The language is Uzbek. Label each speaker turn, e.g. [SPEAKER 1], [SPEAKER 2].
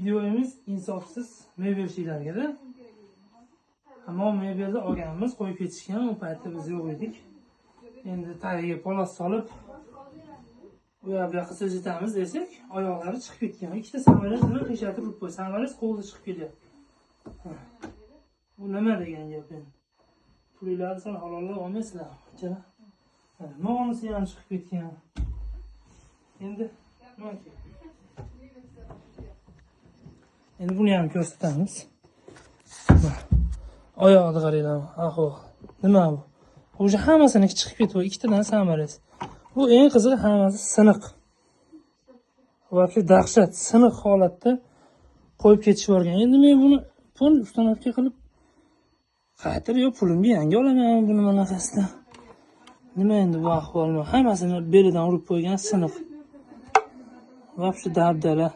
[SPEAKER 1] Videomiz insofsiz mebelchilarga. Ammo mebelni olganmiz, qo'yib ketishgan, u paytda biz yo'q edik. Endi tagiga polos solib, bu yoqqa siljitamiz desak, oyoqlari chiqib ketgan. Ikkita samolyot bilan qishatib urib qo'y. Samolyot qo'lda chiqib kelyapti. Bu nima degan gap endi? Pullarni san halollab olmaysizlar. Jana. Nonisi ham chiqib ketgan. Endi nima kerak? Endi buni ham ko'rsatamiz. Oyoqni qaranglar, ahvol. Nima bu? O'sha hammasiniki chiqib ketdi, ikkitadan samolyot. Bu eng qizig'i hammasi siniq. Voqea dahshat, siniq holatda qo'yib ketishib yuborgan. Endi men buni pul ustanovka qilib qaytarib yo pulimga yangi olaman buni bunaqasidan. Nima endi bu ahvol? Hammasini belidan urib qo'ygan siniq. Voqea dabdala.